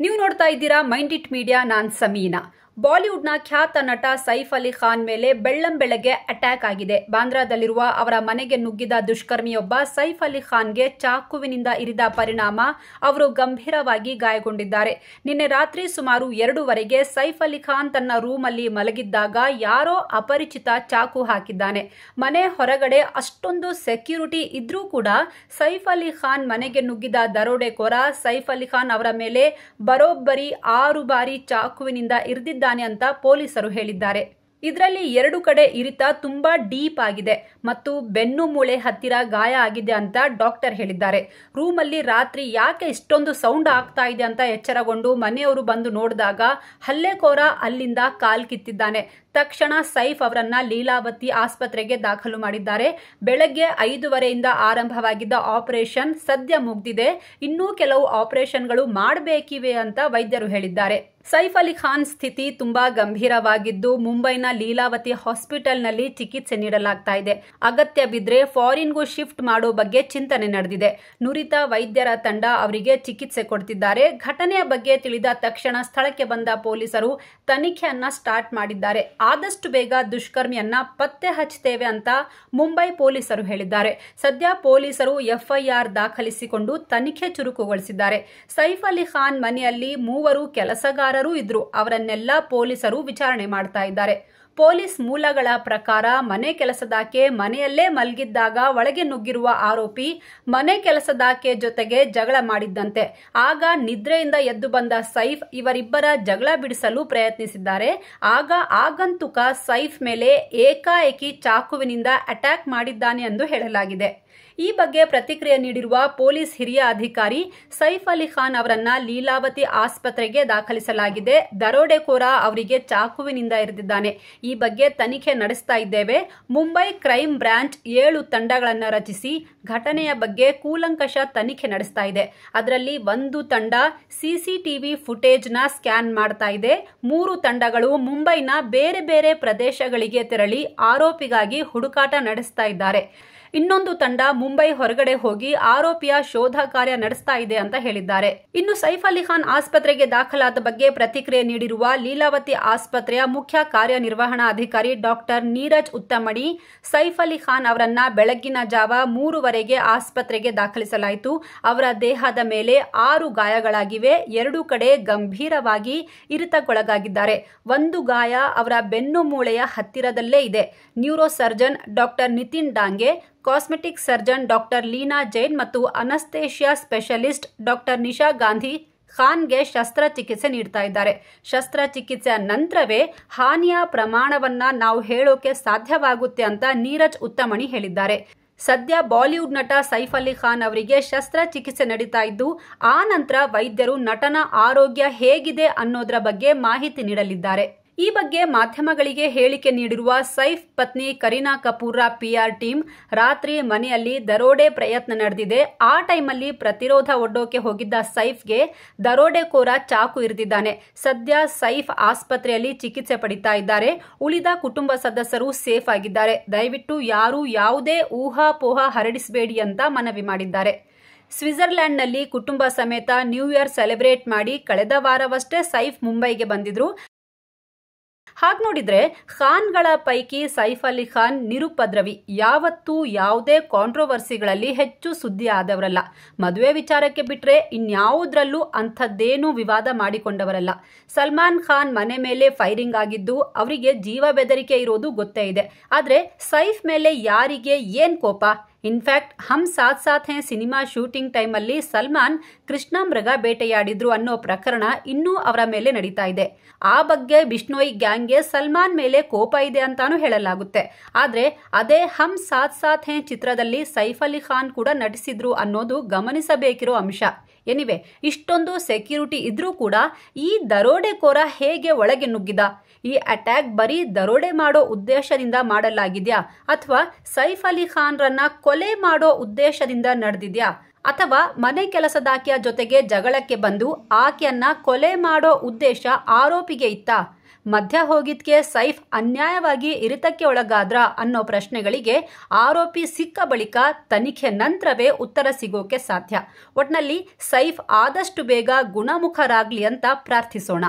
ನೀವು ನೋಡ್ತಾ ಇದ್ದೀರಾ ಮೈಂಡ್ ಇಟ್ ಮೀಡಿಯಾ. ನಾನ್ ಸಮೀನಾ. ಬಾಲಿವುಡ್ನ ಖ್ಯಾತ ನಟ ಸೈಫ್ ಅಲಿ ಖಾನ್ ಮೇಲೆ ಬೆಳ್ಳಂಬೆಳಗ್ಗೆ ಅಟ್ಯಾಕ್ ಆಗಿದೆ. ಬಾಂದ್ರಾದಲ್ಲಿರುವ ಅವರ ಮನೆಗೆ ನುಗ್ಗಿದ ದುಷ್ಕರ್ಮಿಯೊಬ್ಬ ಸೈಫ್ ಅಲಿ ಖಾನ್ಗೆ ಚಾಕುವಿನಿಂದ ಇರಿದ ಪರಿಣಾಮ ಅವರು ಗಂಭೀರವಾಗಿ ಗಾಯಗೊಂಡಿದ್ದಾರೆ. ನಿನ್ನೆ ರಾತ್ರಿ ಸುಮಾರು 2:00 ಸೈಫ್ ಅಲಿ ಖಾನ್ ತನ್ನ ರೂಮಲ್ಲಿ ಮಲಗಿದ್ದಾಗ ಯಾರೋ ಅಪರಿಚಿತ ಚಾಕು ಹಾಕಿದ್ದಾನೆ. ಮನೆ ಹೊರಗಡೆ ಅಷ್ಟೊಂದು ಸೆಕ್ಯೂರಿಟಿ ಇದ್ರೂ ಕೂಡ ಸೈಫ್ ಅಲಿ ಖಾನ್ ಮನೆಗೆ ನುಗ್ಗಿದ ದರೋಡೆಕೋರ ಸೈಫ್ ಅಲಿ ಖಾನ್ ಅವರ ಮೇಲೆ ಬರೋಬ್ಬರಿ 6 ಬಾರಿ ಚಾಕುವಿನಿಂದ ಇರಿದಿದ್ದ ಅಂತ ಪೊಲೀಸರು ಹೇಳಿದ್ದಾರೆ. ಇದರಲ್ಲಿ 2 ಕಡೆ ಇರಿತ ತುಂಬಾ ಡೀಪ್ ಆಗಿದೆ ಮತ್ತು ಬೆನ್ನು ಮೂಳೆ ಹತ್ತಿರ ಗಾಯ ಆಗಿದೆ ಅಂತ ಡಾಕ್ಟರ್ ಹೇಳಿದ್ದಾರೆ. ರೂಮಲ್ಲಿ ರಾತ್ರಿ ಯಾಕೆ ಇಷ್ಟೊಂದು ಸೌಂಡ್ ಆಗ್ತಾ ಇದೆ ಅಂತ ಎಚ್ಚರಗೊಂಡು ಮನೆಯವರು ಬಂದು ನೋಡಿದಾಗ ಹಲ್ಲೆಕೋರ ಅಲ್ಲಿಂದ ಕಾಲ್ ಕಿತ್ತಿದ್ದಾನೆ. ತಕ್ಷಣ ಸೈಫ್ ಅವರನ್ನ ಲೀಲಾವತಿ ಆಸ್ಪತ್ರೆಗೆ ದಾಖಲು ಮಾಡಿದ್ದಾರೆ. ಬೆಳಗ್ಗೆ 5:15 ಆರಂಭವಾಗಿದ್ದ ಆಪರೇಷನ್ ಸದ್ಯ ಮುಗ್ದಿದೆ. ಇನ್ನೂ ಕೆಲವು ಆಪರೇಷನ್ಗಳು ಮಾಡಬೇಕಿವೆ ಅಂತ ವೈದ್ಯರು ಹೇಳಿದ್ದಾರೆ. ಸೈಫ್ ಅಲಿ ಖಾನ್ ಸ್ಥಿತಿ ತುಂಬಾ ಗಂಭೀರವಾಗಿದ್ದು ಮುಂಬೈನ ಲೀಲಾವತಿ ಹಾಸ್ಪಿಟಲ್ನಲ್ಲಿ ಚಿಕಿತ್ಸೆ ನೀಡಲಾಗ್ತಾ ಇದೆ. ಅಗತ್ಯ ಬಿದ್ರೆ ಫಾರಿನ್ಗೂ ಶಿಫ್ಟ್ ಮಾಡೋ ಬಗ್ಗೆ ಚಿಂತನೆ ನಡೆದಿದೆ. ನುರಿತ ವೈದ್ಯರ ತಂಡ ಅವರಿಗೆ ಚಿಕಿತ್ಸೆ ಕೊಡ್ತಿದ್ದಾರೆ. ಘಟನೆಯ ಬಗ್ಗೆ ತಿಳಿದ ತಕ್ಷಣ ಸ್ಥಳಕ್ಕೆ ಬಂದ ಪೊಲೀಸರು ತನಿಖೆಯನ್ನ ಸ್ಟಾರ್ಟ್ ಮಾಡಿದ್ದಾರೆ. ಆದಷ್ಟು ಬೇಗ ದುಷ್ಕರ್ಮಿಯನ್ನ ಪತ್ತೆ ಹಚ್ಚುತ್ತೇವೆ ಅಂತ ಮುಂಬೈ ಪೊಲೀಸರು ಹೇಳಿದ್ದಾರೆ. ಸದ್ಯ ಪೊಲೀಸರು ಎಫ್ಐಆರ್ ದಾಖಲಿಸಿಕೊಂಡು ತನಿಖೆ ಚುರುಕುಗೊಳಿಸಿದ್ದಾರೆ. ಸೈಫ್ ಅಲಿ ಖಾನ್ ಮನೆಯಲ್ಲಿ 3 ಕೆಲಸಗಾರರು ಇದ್ರು. ಅವರನ್ನೆಲ್ಲ ಪೊಲೀಸರು ವಿಚಾರಣೆ ಮಾಡ್ತಾ ಇದ್ದಾರೆ. ಪೊಲೀಸ್ ಮೂಲಗಳ ಪ್ರಕಾರ ಮನೆ ಕೆಲಸದಾಕೆ ಮನೆಯಲ್ಲೇ ಮಲಗಿದ್ದಾಗ ಒಳಗೆ ನುಗ್ಗಿರುವ ಆರೋಪಿ ಮನೆ ಕೆಲಸದಾಕೆ ಜೊತೆಗೆ ಜಗಳ ಮಾಡಿದ್ದಂತೆ. ಆಗ ನಿದ್ರೆಯಿಂದ ಎದ್ದು ಬಂದ ಸೈಫ್ ಇವರಿಬ್ಬರ ಜಗಳ ಬಿಡಿಸಲು ಪ್ರಯತ್ನಿಸಿದ್ದಾರೆ. ಆಗ ಆಗಂತುಕ ಸೈಫ್ ಮೇಲೆ ಏಕಾಏಕಿ ಚಾಕುವಿನಿಂದ ಅಟ್ಯಾಕ್ ಮಾಡಿದ್ದಾನೆ ಎಂದು ಹೇಳಲಾಗಿದೆ. ಈ ಬಗ್ಗೆ ಪ್ರತಿಕ್ರಿಯೆ ನೀಡಿರುವ ಪೊಲೀಸ್ ಹಿರಿಯ ಅಧಿಕಾರಿ ಸೈಫ್ ಅಲಿ ಖಾನ್ ಅವರನ್ನ ಲೀಲಾವತಿ ಆಸ್ಪತ್ರೆಗೆ ದಾಖಲಿಸಲಾಗಿದೆ. ದರೋಡೆಕೋರ ಅವರಿಗೆ ಚಾಕುವಿನಿಂದ ಇರಿದಿದ್ದಾನೆ. ಈ ಬಗ್ಗೆ ತನಿಖೆ ನಡೆಸ್ತಾ ಇದ್ದೇವೆ. ಮುಂಬೈ ಕ್ರೈಮ್ ಬ್ರಾಂಚ್ 7 ತಂಡಗಳನ್ನು ರಚಿಸಿ ಘಟನೆಯ ಬಗ್ಗೆ ಕೂಲಂಕಷ ತನಿಖೆ ನಡೆಸ್ತಾ ಇದೆ. ಅದರಲ್ಲಿ 1 ತಂಡ ಸಿಸಿಟಿವಿ ಫುಟೇಜ್ನ ಸ್ಕ್ಯಾನ್ ಮಾಡ್ತಾ ಇದೆ. 3 ತಂಡಗಳು ಮುಂಬೈನ ಬೇರೆ ಬೇರೆ ಪ್ರದೇಶಗಳಿಗೆ ತೆರಳಿ ಆರೋಪಿಗಾಗಿ ಹುಡುಕಾಟ ನಡೆಸ್ತಾ ಇದ್ದಾರೆ. ಇನ್ನೊಂದು ತಂಡ ಮುಂಬೈ ಹೊರಗಡೆ ಹೋಗಿ ಆರೋಪಿಯ ಶೋಧ ಕಾರ್ಯ ನಡೆಸ್ತಾ ಇದೆ ಅಂತ ಹೇಳಿದ್ದಾರೆ. ಇನ್ನು ಸೈಫ್ ಅಲಿ ಖಾನ್ ಆಸ್ಪತ್ರೆಗೆ ದಾಖಲಾದ ಬಗ್ಗೆ ಪ್ರತಿಕ್ರಿಯೆ ನೀಡಿರುವ ಲೀಲಾವತಿ ಆಸ್ಪತ್ರೆಯ ಮುಖ್ಯ ಕಾರ್ಯನಿರ್ವಹಣಾ ಅಧಿಕಾರಿ ಡಾಕ್ಟರ್ ನೀರಜ್ ಉತ್ತಮಣಿ, ಸೈಫ್ ಅಲಿ ಖಾನ್ ಅವರನ್ನ ಬೆಳಗ್ಗಿನ ಜಾವ 3:00 ಆಸ್ಪತ್ರೆಗೆ ದಾಖಲಿಸಲಾಯಿತು. ಅವರ ದೇಹದ ಮೇಲೆ 6 ಗಾಯಗಳಾಗಿವೆ. 2 ಕಡೆ ಗಂಭೀರವಾಗಿ ಇರಿತಕ್ಕೊಳಗಾಗಿದ್ದಾರೆ. 1 ಗಾಯ ಅವರ ಬೆನ್ನು ಮೂಳೆಯ ಹತ್ತಿರದಲ್ಲೇ ಇದೆ. Neuro surgeon doctor Nitin Dange, cosmetic surgeon doctor Leena Jain ಮತ್ತು anaesthesia specialist doctor Nisha Gandhi ಖಾನ್ಗೆ ಶಸ್ತ್ರಚಿಕಿತ್ಸೆ ನೀಡ್ತಾ ಇದ್ದಾರೆ. ಶಸ್ತ್ರಚಿಕಿತ್ಸೆಯ ನಂತರವೇ ಹಾನಿಯ ಪ್ರಮಾಣವನ್ನ ನಾವು ಹೇಳೋಕೆ ಸಾಧ್ಯವಾಗುತ್ತೆ ಅಂತ ನೀರಜ್ ಉತ್ತಮಣಿ ಹೇಳಿದ್ದಾರೆ. ಸದ್ಯ ಬಾಲಿವುಡ್ ನಟ ಸೈಫ್ ಅಲಿ ಖಾನ್ ಅವರಿಗೆ ಶಸ್ತ್ರಚಿಕಿತ್ಸೆ ನಡೀತಾ ಇದ್ದು ಆ ನಂತರ ವೈದ್ಯರು ನಟನ ಆರೋಗ್ಯ ಹೇಗಿದೆ ಅನ್ನೋದರ ಬಗ್ಗೆ ಮಾಹಿತಿ ನೀಡಲಿದ್ದಾರೆ. ಈ ಬಗ್ಗೆ ಮಾಧ್ಯಮಗಳಿಗೆ ಹೇಳಿಕೆ ನೀಡಿರುವ ಸೈಫ್ ಪತ್ನಿ ಕರೀನಾ ಕಪೂರ್ರ ಪಿಆರ್ ಟೀಮ್, ರಾತ್ರಿ ಮನೆಯಲ್ಲಿ ದರೋಡೆ ಪ್ರಯತ್ನ ನಡೆದಿದೆ. ಆ ಟೈಮಲ್ಲಿ ಪ್ರತಿರೋಧ ಒಡ್ಡೋಕೆ ಹೋಗಿದ್ದ ಸೈಫ್ಗೆ ದರೋಡೆಕೋರ ಚಾಕು ಇರಿದಿದ್ದಾನೆ. ಸದ್ಯ ಸೈಫ್ ಆಸ್ಪತ್ರೆಯಲ್ಲಿ ಚಿಕಿತ್ಸೆ ಪಡಿತಾ ಇದ್ದಾರೆ. ಉಳಿದ ಕುಟುಂಬ ಸದಸ್ಯರು ಸೇಫ್ ಆಗಿದ್ದಾರೆ. ದಯವಿಟ್ಟು ಯಾರು ಯಾವುದೇ ಊಹಾಪೋಹ ಹರಡಿಸಬೇಡಿ ಅಂತ ಮನವಿ ಮಾಡಿದ್ದಾರೆ. ಸ್ವಿಟ್ಜರ್ಲೆಂಡ್ನಲ್ಲಿ ಕುಟುಂಬ ಸಮೇತ ನ್ಯೂ ಇಯರ್ ಸೆಲೆಬ್ರೇಟ್ ಮಾಡಿ ಕಳೆದ ವಾರವಷ್ಟೇ ಸೈಫ್ ಮುಂಬೈಗೆ ಬಂದಿದ್ರು. ಹಾಗೆ ನೋಡಿದ್ರೆ ಖಾನ್ಗಳ ಪೈಕಿ ಸೈಫ್ ಅಲಿ ಖಾನ್ ನಿರುಪದ್ರವಿ. ಯಾವತ್ತೂ ಯಾವುದೇ ಕಾಂಟ್ರವರ್ಸಿಗಳಲ್ಲಿ ಹೆಚ್ಚು ಸುದ್ದಿ ಆದವರಲ್ಲ. ಮದುವೆ ವಿಚಾರಕ್ಕೆ ಬಿಟ್ರೆ ಇನ್ಯಾವುದ್ರಲ್ಲೂ ಅಂಥದ್ದೇನೂ ವಿವಾದ ಮಾಡಿಕೊಂಡವರಲ್ಲ. ಸಲ್ಮಾನ್ ಖಾನ್ ಮನೆ ಮೇಲೆ ಫೈರಿಂಗ್ ಆಗಿದ್ದು ಅವರಿಗೆ ಜೀವ ಬೆದರಿಕೆ ಇರೋದು ಗೊತ್ತೇ ಇದೆ. ಆದರೆ ಸೈಫ್ ಮೇಲೆ ಯಾರಿಗೆ ಏನ್ ಕೋಪ? ಇನ್ಫ್ಯಾಕ್ಟ್ ಹಮ್ ಸಾಥ್ ಸಾಥ್ ಹೇ ಸಿನಿಮಾ ಶೂಟಿಂಗ್ ಟೈಮಲ್ಲಿ ಸಲ್ಮಾನ್ ಕೃಷ್ಣ ಮೃಗ ಬೇಟೆಯಾಡಿದ್ರು ಅನ್ನೋ ಪ್ರಕರಣ ಇನ್ನೂ ಅವರ ಮೇಲೆ ನಡೀತಾ ಇದೆ. ಆ ಬಗ್ಗೆ ಬಿಷ್ಣೋಯ್ ಗ್ಯಾಂಗ್ಗೆ ಸಲ್ಮಾನ್ ಮೇಲೆ ಕೋಪ ಇದೆ ಅಂತಾನೂ ಹೇಳಲಾಗುತ್ತೆ. ಆದರೆ ಅದೇ ಹಮ್ ಸಾಥ್ ಸಾಥ್ ಹೇ ಚಿತ್ರದಲ್ಲಿ ಸೈಫ್ ಅಲಿ ಖಾನ್ ಕೂಡ ನಟಿಸಿದ್ರು ಅನ್ನೋದು ಗಮನಿಸಬೇಕಿರೋ ಅಂಶ. ಎನಿವೆ, ಇಷ್ಟೊಂದು ಸೆಕ್ಯೂರಿಟಿ ಇದ್ರೂ ಕೂಡ ಈ ದರೋಡೆಕೋರ ಹೇಗೆ ಒಳಗೆ ನುಗ್ಗಿದ? ಈ ಅಟ್ಯಾಕ್ ಬರೀ ದರೋಡೆ ಮಾಡೋ ಉದ್ದೇಶದಿಂದ ಮಾಡಲಾಗಿದ್ಯಾ ಅಥವಾ ಸೈಫ್ ಅಲಿ ಖಾನ್ರನ್ನ ಕೊಲೆ ಮಾಡೋ ಉದ್ದೇಶದಿಂದ ನಡೆದಿದ್ಯಾ? ಅಥವಾ ಮನೆ ಕೆಲಸದಾಕೆಯ ಜೊತೆಗೆ ಜಗಳಕ್ಕೆ ಬಂದು ಆಕೆಯನ್ನ ಕೊಲೆ ಮಾಡೋ ಉದ್ದೇಶ ಆರೋಪಿಗೆ ಇತ್ತಾ? ಮಧ್ಯ ಹೋಗಿದ್ಕೆ ಸೈಫ್ ಅನ್ಯಾಯವಾಗಿ ಇರಿತಕ್ಕೆ ಒಳಗಾದ್ರ ಅನ್ನೋ ಪ್ರಶ್ನೆಗಳಿಗೆ ಆರೋಪಿ ಸಿಕ್ಕ ಬಳಿಕ ತನಿಖೆ ನಂತರವೇ ಉತ್ತರ ಸಿಗೋಕೆ ಸಾಧ್ಯ. ಒಟ್ನಲ್ಲಿ ಸೈಫ್ ಆದಷ್ಟು ಬೇಗ ಗುಣಮುಖರಾಗ್ಲಿ ಅಂತ ಪ್ರಾರ್ಥಿಸೋಣ.